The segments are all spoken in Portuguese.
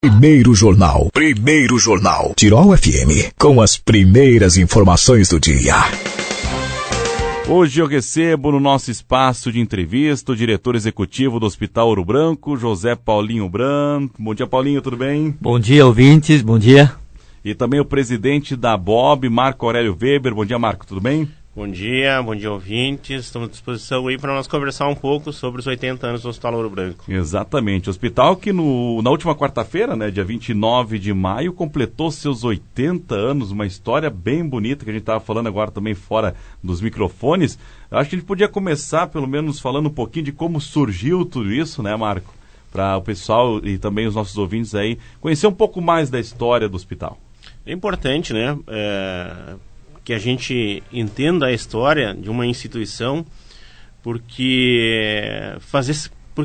Primeiro Jornal. Tirol FM, com as primeiras informações do dia. Hoje eu recebo no nosso espaço de entrevista o diretor executivo do Hospital Ouro Branco, José Paulinho Branco. Bom dia, Paulinho, tudo bem? Bom dia, ouvintes, bom dia. E também o presidente da BOB, Marco Aurélio Weber. Bom dia, Marco, tudo bem? Bom dia, ouvintes. Estamos à disposição aí para nós conversar um pouco sobre os 80 anos do Hospital Ouro Branco. Exatamente. O hospital que na última quarta-feira, né, dia 29 de maio, completou seus 80 anos, uma história bem bonita que a gente estava falando agora também fora dos microfones. Acho que a gente podia começar, pelo menos, falando um pouquinho de como surgiu tudo isso, né, Marco? Para o pessoal e também os nossos ouvintes aí conhecer um pouco mais da história do hospital. É importante, né? Que a gente entenda a história de uma instituição, porque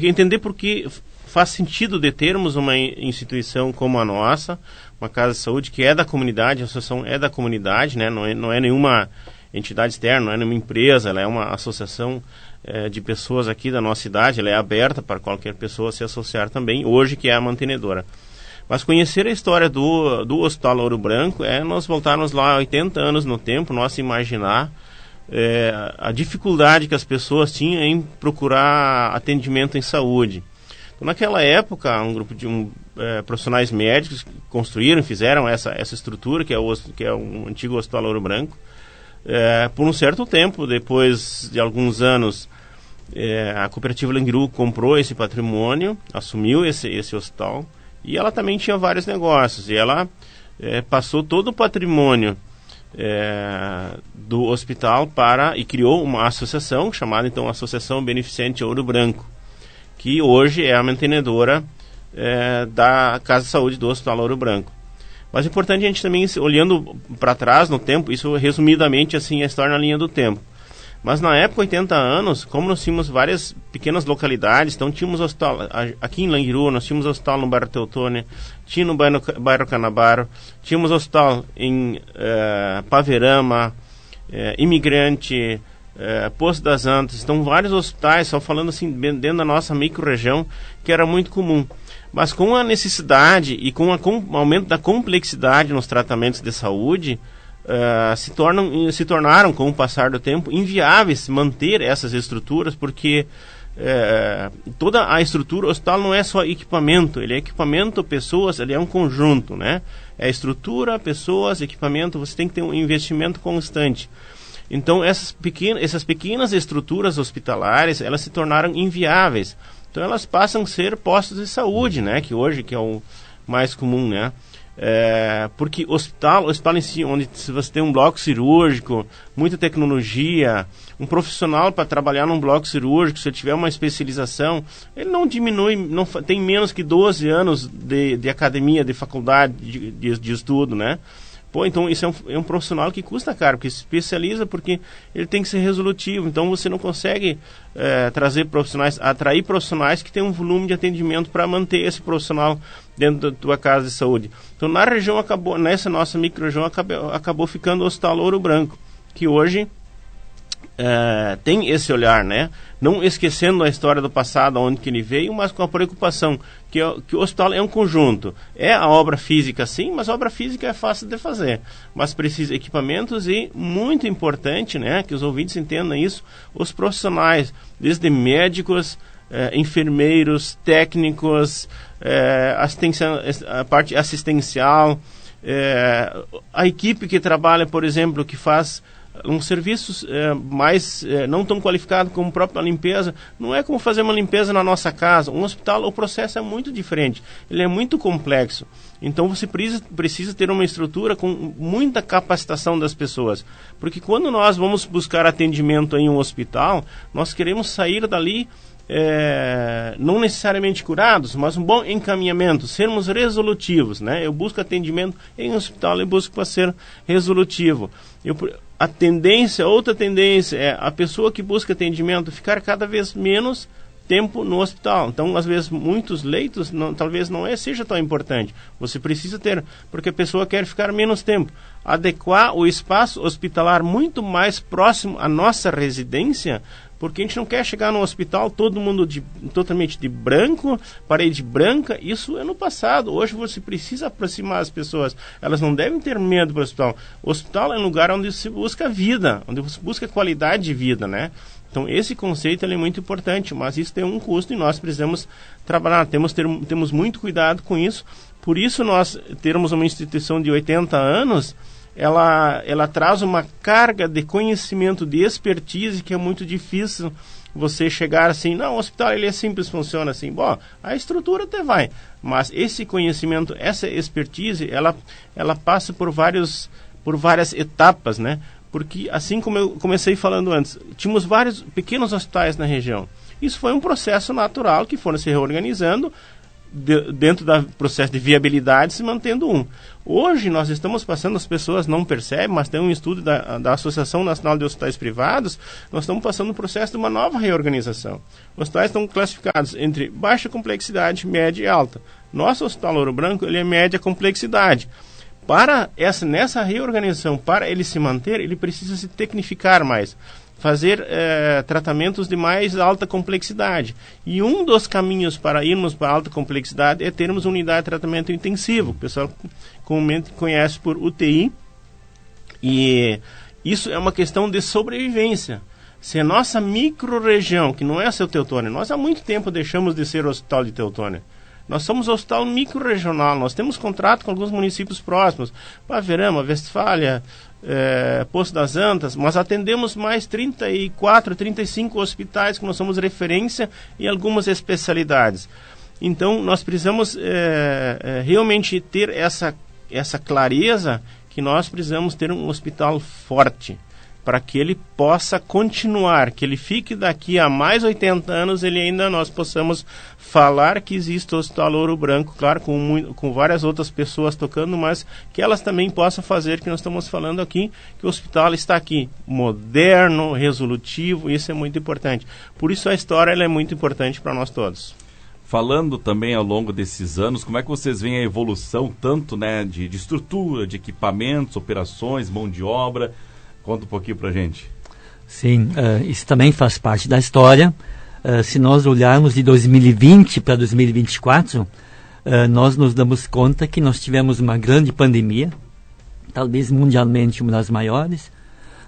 entender porque faz sentido de termos uma instituição como a nossa, uma casa de saúde que é da comunidade, a associação é da comunidade, né? Não é nenhuma entidade externa, não é nenhuma empresa, ela é uma associação de pessoas aqui da nossa cidade, ela é aberta para qualquer pessoa se associar também, hoje que é a mantenedora. Mas conhecer a história do Hospital Ouro Branco é nós voltarmos lá 80 anos no tempo, nós imaginar a dificuldade que as pessoas tinham em procurar atendimento em saúde. Então, naquela época, um grupo de profissionais médicos construíram, fizeram essa estrutura, que é o antigo Hospital Ouro Branco. Por um certo tempo, depois de alguns anos, a cooperativa Langiru comprou esse patrimônio, assumiu esse hospital. E ela também tinha vários negócios, e ela passou todo o patrimônio do hospital e criou uma associação, chamada então Associação Beneficente Ouro Branco, que hoje é a mantenedora da Casa de Saúde do Hospital Ouro Branco. Mas é importante a gente também, olhando para trás no tempo, isso resumidamente assim a história na linha do tempo. Mas na época, 80 anos, como nós tínhamos várias pequenas localidades, então tínhamos hospital aqui em Langiru, nós tínhamos hospital no bairro Teutônia, tinha no bairro Canabaro, tínhamos hospital em Paverama, Imigrante, Poço das Antas, então vários hospitais, só falando assim, dentro da nossa micro-região, que era muito comum. Mas com a necessidade e com o aumento da complexidade nos tratamentos de saúde, se tornaram, com o passar do tempo, inviáveis manter essas estruturas, porque toda a estrutura, o hospital não é só equipamento, ele é equipamento, pessoas, ele é um conjunto, né? É estrutura, pessoas, equipamento, você tem que ter um investimento constante. Então, essas pequenas estruturas hospitalares, elas se tornaram inviáveis. Então, elas passam a ser postos de saúde, né? Que hoje que é o mais comum, né? Porque o hospital em si, onde se você tem um bloco cirúrgico, muita tecnologia, um profissional para trabalhar num bloco cirúrgico, se ele tiver uma especialização, ele não diminui, não tem menos que 12 anos de academia, de faculdade, de estudo, né? Pô, então isso é um profissional que custa caro, que se especializa porque ele tem que ser resolutivo. Então você não consegue atrair profissionais que tenham um volume de atendimento para manter esse profissional dentro da tua casa de saúde. Então na região nessa nossa micro-região acabou ficando o Hospital Ouro Branco, que hoje tem esse olhar, né? Não esquecendo a história do passado, onde que ele veio, mas com a preocupação que o hospital é um conjunto. É a obra física, sim, mas a obra física é fácil de fazer. Mas precisa de equipamentos e, muito importante, né, que os ouvintes entendam isso, os profissionais, desde médicos, enfermeiros, técnicos, a parte assistencial, a equipe que trabalha, por exemplo, que faz serviços não tão qualificados como a própria limpeza. Não é como fazer uma limpeza na nossa casa. Um hospital, o processo é muito diferente, ele é muito complexo. Então você precisa ter uma estrutura com muita capacitação das pessoas, porque quando nós vamos buscar atendimento em um hospital, nós queremos sair dali não necessariamente curados, mas um bom encaminhamento, sermos resolutivos, né? Eu busco atendimento em um hospital, eu busco para ser resolutivo. Outra tendência é a pessoa que busca atendimento ficar cada vez menos tempo no hospital. Então, às vezes, muitos leitos talvez não seja tão importante. Você precisa ter, porque a pessoa quer ficar menos tempo. Adequar o espaço hospitalar muito mais próximo à nossa residência Porque a gente não quer chegar no hospital todo mundo totalmente de branco, parede branca. Isso é no passado. Hoje você precisa aproximar as pessoas. Elas não devem ter medo do hospital. O hospital é um lugar onde se busca vida, onde se busca qualidade de vida, né? Então esse conceito ele é muito importante, mas isso tem um custo e nós precisamos trabalhar. Temos muito cuidado com isso. Por isso nós termos uma instituição de 80 anos, ela traz uma carga de conhecimento, de expertise, que é muito difícil você chegar assim, não, o hospital ele é simples, funciona assim. Bom, a estrutura até vai, mas esse conhecimento, essa expertise, ela passa por várias etapas, né? Porque assim como eu comecei falando antes, tínhamos vários pequenos hospitais na região. Isso foi um processo natural que foram se reorganizando, dentro do processo de viabilidade, se mantendo um. Hoje nós estamos passando, as pessoas não percebem, mas tem um estudo da Associação Nacional de Hospitais Privados, nós estamos passando um processo de uma nova reorganização. Os hospitais estão classificados entre baixa complexidade, média e alta. Nosso Hospital Ouro Branco, ele é média complexidade. Nessa reorganização, para ele se manter, ele precisa se tecnificar mais, fazer tratamentos de mais alta complexidade. E um dos caminhos para irmos para alta complexidade é termos unidade de tratamento intensivo, o pessoal comumente conhece por UTI, e isso é uma questão de sobrevivência. Se a nossa micro-região, que não é seu Teutônia, nós há muito tempo deixamos de ser o Hospital de Teutônia. Nós somos hospital micro-regional, nós temos contrato com alguns municípios próximos, Paverama, Westfália, Poço das Antas, mas atendemos mais 34, 35 hospitais que nós somos referência em algumas especialidades. Então, nós precisamos realmente ter essa clareza que nós precisamos ter um hospital forte, para que ele possa continuar, que ele fique daqui a mais 80 anos, nós possamos falar que existe o Hospital Ouro Branco, claro, com várias outras pessoas tocando, mas que elas também possam fazer, que nós estamos falando aqui, que o hospital está aqui, moderno, resolutivo, isso é muito importante. Por isso a história ela é muito importante para nós todos. Falando também ao longo desses anos, como é que vocês veem a evolução tanto, né, de estrutura, de equipamentos, operações, mão de obra? Conta um pouquinho para a gente. Sim, isso também faz parte da história. Se nós olharmos de 2020 para 2024, nós nos damos conta que nós tivemos uma grande pandemia, talvez mundialmente uma das maiores.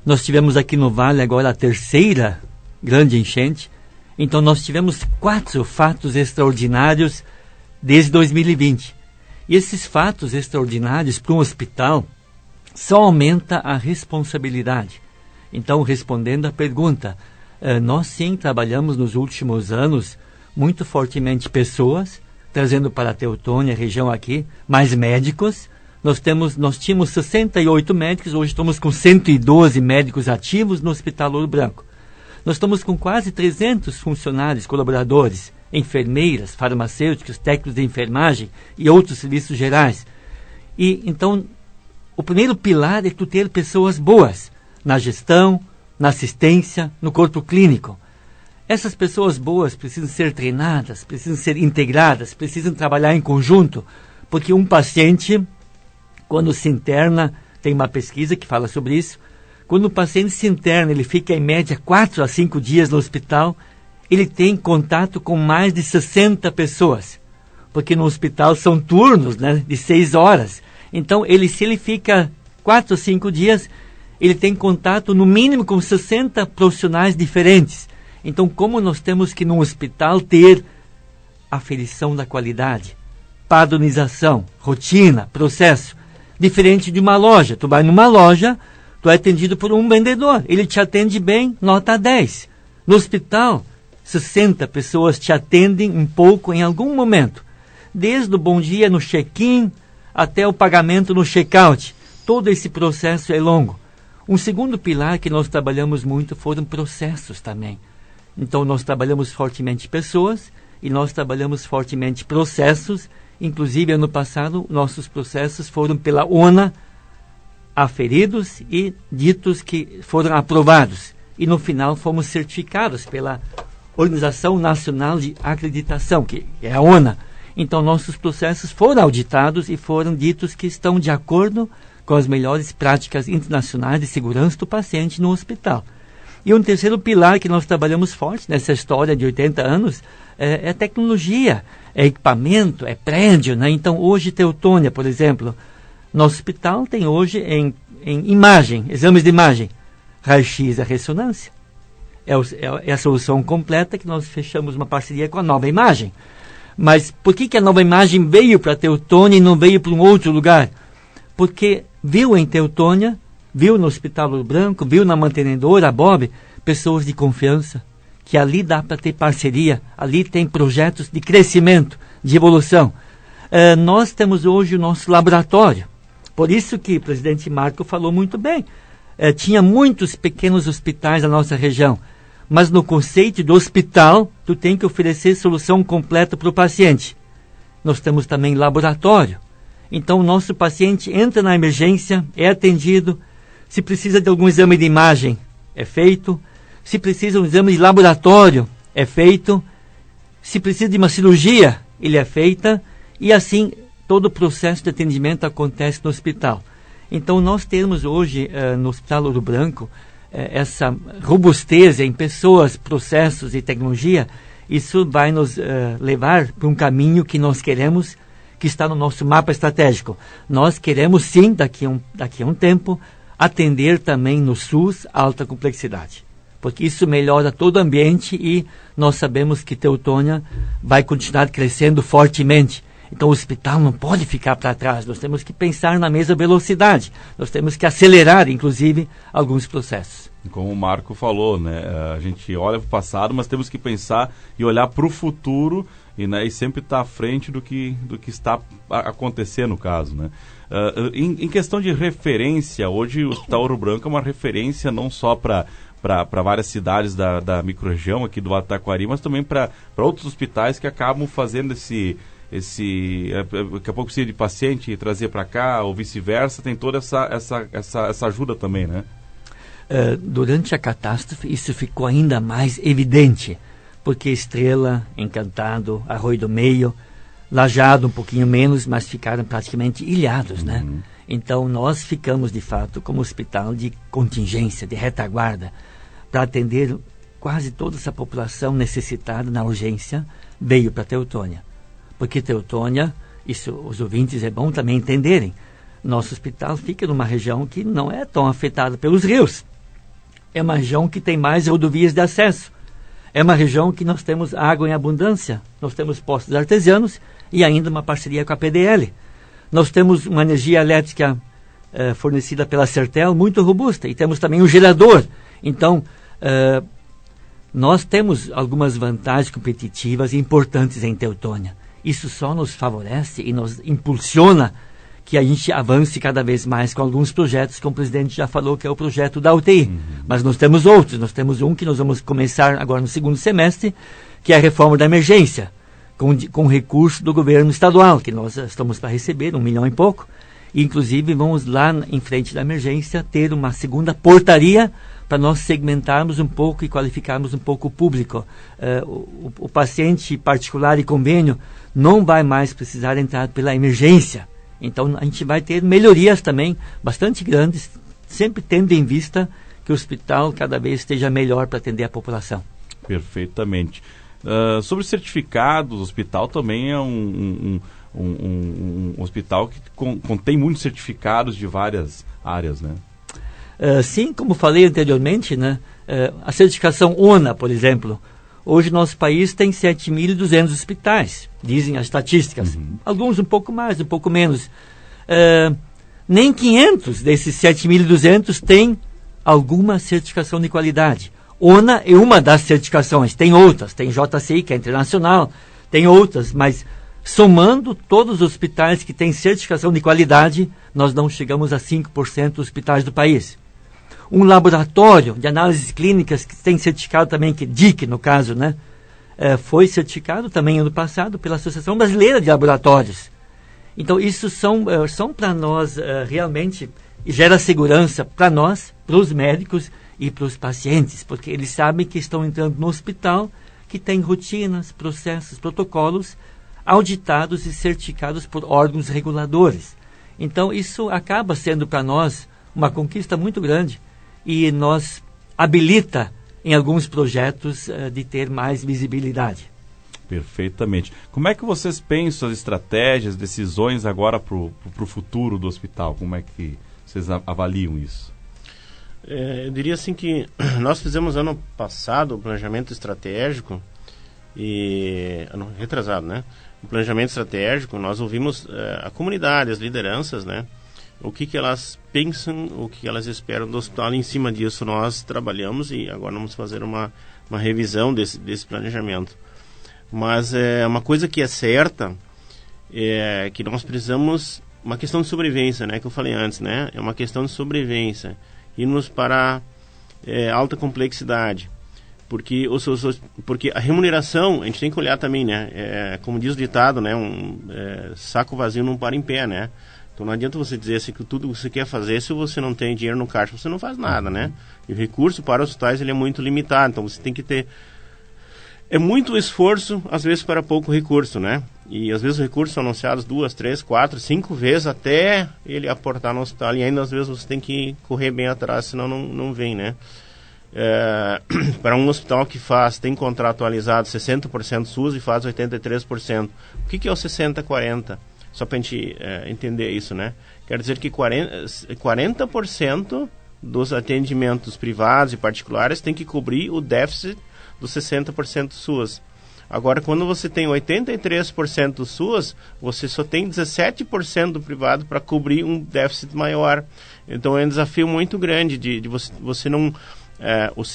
Nós tivemos aqui no Vale agora a terceira grande enchente. Então nós tivemos 4 fatos extraordinários desde 2020. E esses fatos extraordinários para um hospital só aumenta a responsabilidade. Então, respondendo à pergunta, nós sim trabalhamos nos últimos anos muito fortemente pessoas, trazendo para a Teutônia, a região aqui, mais médicos. Nós tínhamos 68 médicos, hoje estamos com 112 médicos ativos no Hospital Ouro Branco. Nós estamos com quase 300 funcionários, colaboradores, enfermeiras, farmacêuticos, técnicos de enfermagem e outros serviços gerais. E então, o primeiro pilar é tu ter pessoas boas na gestão, na assistência, no corpo clínico. Essas pessoas boas precisam ser treinadas, precisam ser integradas, precisam trabalhar em conjunto, porque um paciente, quando se interna, tem uma pesquisa que fala sobre isso, quando o paciente se interna, ele fica em média 4 a 5 dias no hospital, ele tem contato com mais de 60 pessoas, porque no hospital são turnos, né, de 6 horas. Então, se ele fica 4 ou 5 dias, ele tem contato no mínimo com 60 profissionais diferentes. Então, como nós temos que no hospital ter aferição da qualidade, padronização, rotina, processo, diferente de uma loja. Tu vai numa loja, tu é atendido por um vendedor, ele te atende bem, nota 10. No hospital, 60 pessoas te atendem um pouco em algum momento, desde o bom dia no check-in, até o pagamento no check-out. Todo esse processo é longo. Um segundo pilar que nós trabalhamos muito foram processos também. Então, nós trabalhamos fortemente pessoas e nós trabalhamos fortemente processos. Inclusive, ano passado, nossos processos foram pela ONA aferidos e ditos que foram aprovados. E, no final, fomos certificados pela Organização Nacional de Acreditação, que é a ONA. Então, nossos processos foram auditados e foram ditos que estão de acordo com as melhores práticas internacionais de segurança do paciente no hospital. E um terceiro pilar que nós trabalhamos forte nessa história de 80 anos é tecnologia, é equipamento, é prédio, né? Então, hoje, Teutônia, por exemplo, nosso hospital tem hoje em imagem, exames de imagem, raio-x e ressonância. É a solução completa que nós fechamos uma parceria com a Nova Imagem. Mas por que a Nova Imagem veio para Teutônia e não veio para um outro lugar? Porque viu em Teutônia, viu no Hospital Ouro Branco, viu na mantenedora, a Bob, pessoas de confiança, que ali dá para ter parceria, ali tem projetos de crescimento, de evolução. Nós temos hoje o nosso laboratório. Por isso que o presidente Marco falou muito bem. Tinha muitos pequenos hospitais na nossa região, mas no conceito do hospital, tu tem que oferecer solução completa para o paciente. Nós temos também laboratório. Então, o nosso paciente entra na emergência, é atendido. Se precisa de algum exame de imagem, é feito. Se precisa de um exame de laboratório, é feito. Se precisa de uma cirurgia, ele é feita. E assim, todo o processo de atendimento acontece no hospital. Então, nós temos hoje, no Hospital Ouro Branco, essa robustez em pessoas, processos e tecnologia. Isso vai nos levar para um caminho que nós queremos, que está no nosso mapa estratégico. Nós queremos, sim, daqui a um tempo, atender também no SUS alta complexidade, porque isso melhora todo o ambiente e nós sabemos que Teutônia vai continuar crescendo fortemente. Então o hospital não pode ficar para trás, nós temos que pensar na mesma velocidade, nós temos que acelerar, inclusive, alguns processos. Como o Marco falou, né, a gente olha para o passado, mas temos que pensar e olhar para o futuro e sempre estar à frente do que está acontecendo no caso, né? Em questão de referência, hoje o Hospital Ouro Branco é uma referência não só para várias cidades da microrregião aqui do Vale do Taquari, mas também para outros hospitais que acabam fazendo daqui a pouco precisa de paciente e trazer para cá, ou vice-versa, tem toda essa ajuda também, né? Durante a catástrofe, isso ficou ainda mais evidente, porque Estrela, Encantado, Arroio do Meio, Lajeado um pouquinho menos, mas ficaram praticamente ilhados, né? Então, nós ficamos, de fato, como hospital de contingência, de retaguarda, para atender quase toda essa população necessitada na urgência, veio para Teutônia. Porque Teutônia, isso os ouvintes é bom também entenderem, nosso hospital fica numa região que não é tão afetada pelos rios. É uma região que tem mais rodovias de acesso. É uma região que nós temos água em abundância, nós temos postos artesianos e ainda uma parceria com a PDL. Nós temos uma energia elétrica fornecida pela Sertel muito robusta e temos também um gerador. Então, nós temos algumas vantagens competitivas importantes em Teutônia. Isso só nos favorece e nos impulsiona que a gente avance cada vez mais com alguns projetos, como o presidente já falou, que é o projeto da UTI. Mas nós temos outros. Nós temos um que nós vamos começar agora no segundo semestre, que é a reforma da emergência, com recurso do governo estadual, que nós estamos para receber, 1 milhão e pouco. E, inclusive, vamos lá em frente da emergência ter uma segunda portaria para nós segmentarmos um pouco e qualificarmos um pouco o público. O paciente particular e convênio não vai mais precisar entrar pela emergência. Então, a gente vai ter melhorias também bastante grandes, sempre tendo em vista que o hospital cada vez esteja melhor para atender a população. Perfeitamente. Sobre certificados, o hospital também é um hospital que contém muitos certificados de várias áreas, né? Sim, como falei anteriormente, né? A certificação ONA, por exemplo, hoje nosso país tem 7.200 hospitais, dizem as estatísticas. Alguns um pouco mais, um pouco menos. Nem 500 desses 7.200 têm alguma certificação de qualidade. ONA é uma das certificações, tem outras, tem JCI, que é internacional, tem outras, mas somando todos os hospitais que têm certificação de qualidade, nós não chegamos a 5% dos hospitais do país. Um laboratório de análises clínicas que tem certificado também, que DIC no caso, né? Foi certificado também ano passado pela Associação Brasileira de Laboratórios. Então isso são para nós realmente, gera segurança para nós, para os médicos e para os pacientes, porque eles sabem que estão entrando no hospital que tem rotinas, processos, protocolos auditados e certificados por órgãos reguladores. Então isso acaba sendo para nós uma conquista muito grande e nos habilita em alguns projetos de ter mais visibilidade. Perfeitamente. Como é que vocês pensam as estratégias, decisões agora para o futuro do hospital? Como é que vocês avaliam isso? Eu diria assim que nós fizemos ano passado o planejamento estratégico ano retrasado, né? O planejamento estratégico, nós ouvimos a comunidade, as lideranças, né? O que elas pensam, o que elas esperam do hospital. Em cima disso nós trabalhamos e agora vamos fazer uma revisão desse planejamento. Mas uma coisa que é certa é que nós precisamos, uma questão de sobrevivência, né, que eu falei antes, né, é uma questão de sobrevivência, irmos para alta complexidade, porque a remuneração, a gente tem que olhar também, né, como diz o ditado, né, saco vazio não para em pé, né, então não adianta você dizer assim que tudo que você quer fazer, se você não tem dinheiro no caixa, você não faz nada, né, e o recurso para os hospitais ele é muito limitado, então você tem que ter muito esforço, às vezes, para pouco recurso, né? E às vezes os recursos são anunciados 2, 3, 4, 5 vezes até ele aportar no hospital. E ainda às vezes você tem que correr bem atrás, senão não vem, né? Para um hospital que tem contratualizado 60% SUS e faz 83%. O que é o 60-40? Só para a gente entender isso, né? Quer dizer que 40% dos atendimentos privados e particulares tem que cobrir o déficit dos 60% do SUS. Agora, quando você tem 83% do SUS, você só tem 17% do privado para cobrir um déficit maior. Então, é um desafio muito grande de você não...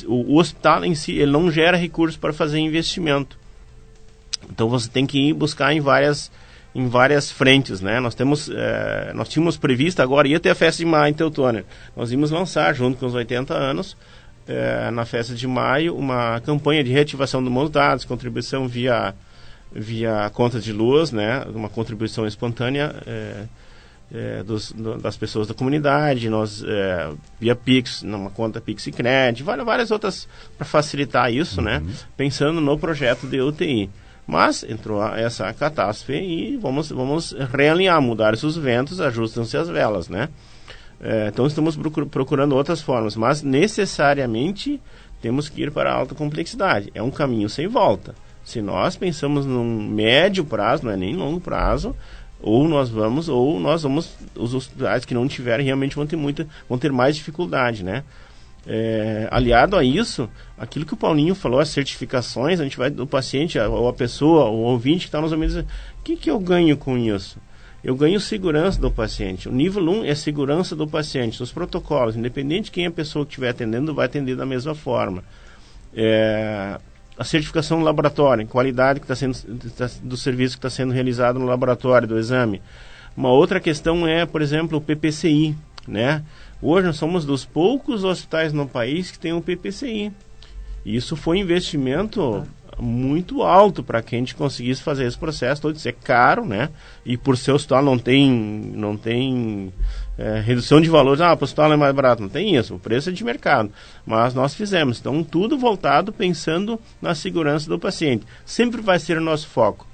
o hospital em si, ele não gera recursos para fazer investimento. Então, você tem que ir buscar em várias frentes, né? Nós tínhamos previsto agora, ia ter a festa de maio em Teutônia. Nós íamos lançar, junto com os 80 anos, na festa de maio, uma campanha de reativação dos dados, contribuição via conta de luz, né, uma contribuição espontânea das pessoas da comunidade, nós via Pix, numa conta Pix e Cred, várias outras para facilitar isso, né, pensando no projeto de UTI. Mas entrou essa catástrofe e vamos realinhar, mudar os ventos, ajustam-se as velas, né. Então estamos procurando outras formas, mas necessariamente temos que ir para a alta complexidade. É um caminho sem volta. Se nós pensamos num médio prazo, não é nem longo prazo, ou nós vamos, os hospitais que não tiverem realmente vão ter mais dificuldade, né? Aliado a isso, aquilo que o Paulinho falou, as certificações, a gente vai do paciente, ou a pessoa, o ouvinte que está nos ouvindo, dizer, o que eu ganho com isso? Eu ganho segurança do paciente. O nível 1 é segurança do paciente. Os protocolos, independente de quem a pessoa que estiver atendendo, vai atender da mesma forma. A certificação do laboratório, qualidade do serviço que está sendo realizado no laboratório, do exame. Uma outra questão é, por exemplo, o PPCI, né? Hoje nós somos dos poucos hospitais no país que tem um PPCI. Isso foi um investimento muito alto para que a gente conseguisse fazer esse processo todo. Isso é caro, né? E por ser hospital não tem redução de valores. O hospital é mais barato. Não tem isso. O preço é de mercado. Mas nós fizemos. Então, tudo voltado pensando na segurança do paciente. Sempre vai ser o nosso foco.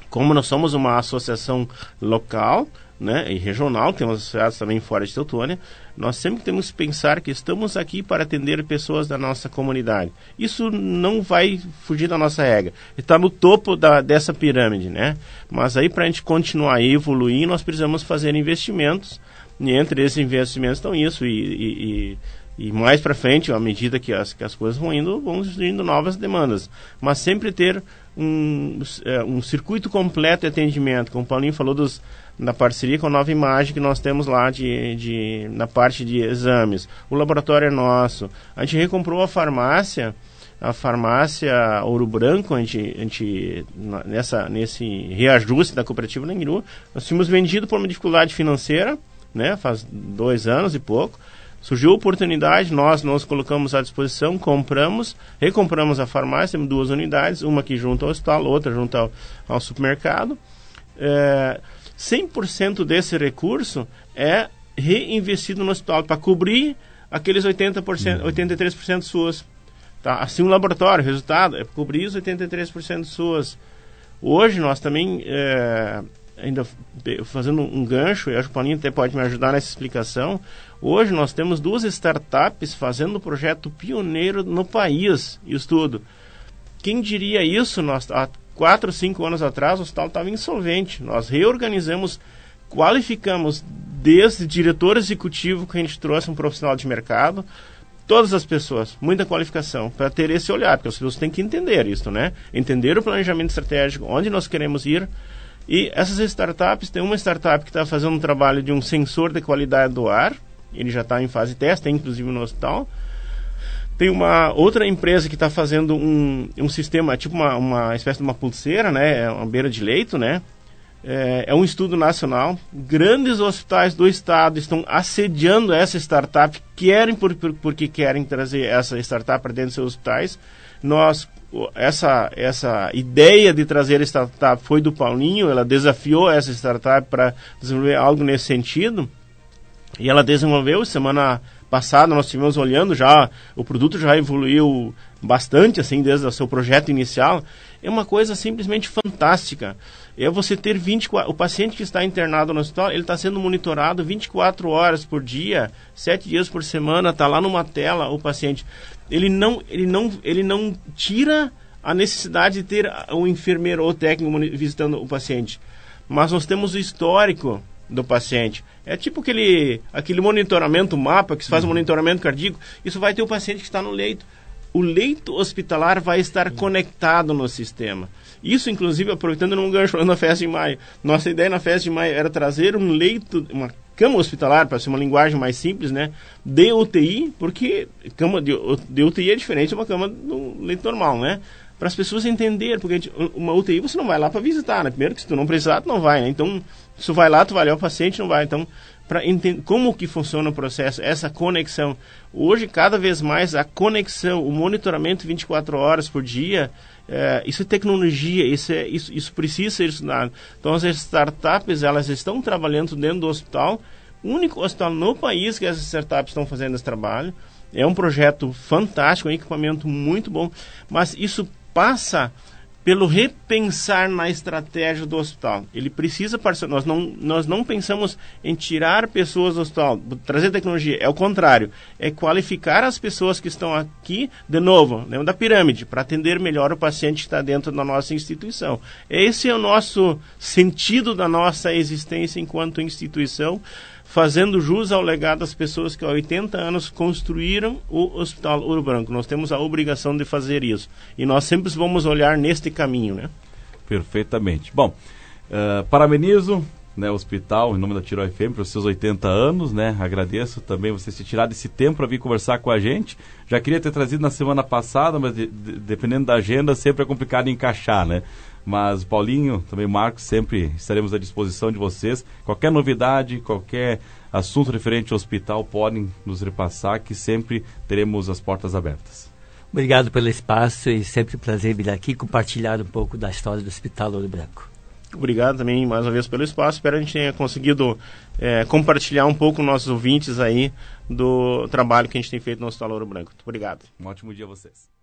Como nós somos uma associação local, né, e regional, temos associados também fora de Teutônia, nós sempre temos que pensar que estamos aqui para atender pessoas da nossa comunidade. Isso não vai fugir da nossa regra. Está no topo dessa pirâmide, né? Mas aí, para a gente continuar a evoluir, nós precisamos fazer investimentos, e entre esses investimentos estão isso, e mais para frente, à medida que as coisas vão surgindo novas demandas. Mas sempre ter um circuito completo de atendimento, como o Paulinho falou na parceria com a Nova Imagem que nós temos lá na parte de exames. O laboratório é nosso. A gente recomprou a farmácia Ouro Branco, nesse reajuste da cooperativa Langiru, nós tínhamos vendido por uma dificuldade financeira, né, faz 2 anos e pouco. Surgiu a oportunidade, nós nos colocamos à disposição, recompramos a farmácia, temos 2 unidades, uma aqui junto ao hospital, outra junto ao supermercado. 100% desse recurso é reinvestido no hospital para cobrir aqueles 83% SUS. Tá? Assim, um laboratório, resultado, é para cobrir os 83% SUS. Hoje nós também ainda fazendo um gancho, eu acho que o Paulinho até pode me ajudar nessa explicação. Hoje nós temos 2 startups fazendo um projeto pioneiro no país, isso tudo. Quem diria isso? Há 4 ou 5 anos atrás o hospital estava insolvente. Nós reorganizamos, qualificamos desde diretor executivo, que a gente trouxe um profissional de mercado, todas as pessoas, muita qualificação, para ter esse olhar, porque as pessoas têm que entender isso, né? Entender o planejamento estratégico, onde nós queremos ir. E essas startups, tem uma startup que está fazendo um trabalho de um sensor de qualidade do ar, ele já está em fase de teste, inclusive no hospital. Tem uma outra empresa que está fazendo um sistema, tipo uma espécie de uma pulseira, né? Uma beira de leito, né? É um estudo nacional. Grandes hospitais do estado estão assediando essa startup, porque querem trazer essa startup para dentro dos seus hospitais. Essa ideia de trazer a startup foi do Paulinho, ela desafiou essa startup para desenvolver algo nesse sentido, e ela desenvolveu. Semana passada nós estivemos olhando, já o produto já evoluiu bastante, assim, desde o seu projeto inicial. É uma coisa simplesmente fantástica. É você ter o paciente que está internado no hospital, ele está sendo monitorado 24 horas por dia, 7 dias por semana, está lá numa tela o paciente. Ele não tira a necessidade de ter um enfermeiro ou técnico visitando o paciente. Mas nós temos o histórico do paciente. É tipo aquele monitoramento mapa, que se faz um monitoramento cardíaco, isso vai ter o paciente que está no leito. O leito hospitalar vai estar conectado no sistema. Isso, inclusive, aproveitando num gancho falando da Festa de Maio. Nossa ideia na Festa de Maio era trazer um leito, uma cama hospitalar, para ser uma linguagem mais simples, né? De UTI, porque cama de UTI é diferente de uma cama do leito normal, né? Para as pessoas entenderem, porque uma UTI você não vai lá para visitar, né? Primeiro que se tu não precisar, tu não vai, né? Então, se tu vai lá, tu vai olhar o paciente, não vai. Então, para entender como que funciona o processo, essa conexão. Hoje, cada vez mais, a conexão, o monitoramento 24 horas por dia, isso é tecnologia, isso precisa ser estudado. Então, as startups, elas estão trabalhando dentro do hospital, o único hospital no país que essas startups estão fazendo esse trabalho. É um projeto fantástico, um equipamento muito bom, mas isso passa pelo repensar na estratégia do hospital. Ele precisa participar. Nós não pensamos em tirar pessoas do hospital, trazer tecnologia. É o contrário. É qualificar as pessoas que estão aqui, de novo, lembra da pirâmide, para atender melhor o paciente que está dentro da nossa instituição. Esse é o nosso sentido da nossa existência enquanto instituição, fazendo jus ao legado das pessoas que há 80 anos construíram o Hospital Ouro Branco. Nós temos a obrigação de fazer isso. E nós sempre vamos olhar neste caminho, né? Perfeitamente. Bom, parabenizo, né, o hospital, em nome da Tirol FM, para os seus 80 anos, né? Agradeço também você ter tirado esse tempo para vir conversar com a gente. Já queria ter trazido na semana passada, mas dependendo da agenda, sempre é complicado encaixar, né? Mas Paulinho, também Marcos, sempre estaremos à disposição de vocês. Qualquer novidade, qualquer assunto referente ao hospital, podem nos repassar, que sempre teremos as portas abertas. Obrigado pelo espaço e sempre um prazer vir aqui compartilhar um pouco da história do Hospital Ouro Branco. Obrigado também mais uma vez pelo espaço. Espero que a gente tenha conseguido compartilhar um pouco com nossos ouvintes aí do trabalho que a gente tem feito no Hospital Ouro Branco. Muito obrigado. Um ótimo dia a vocês.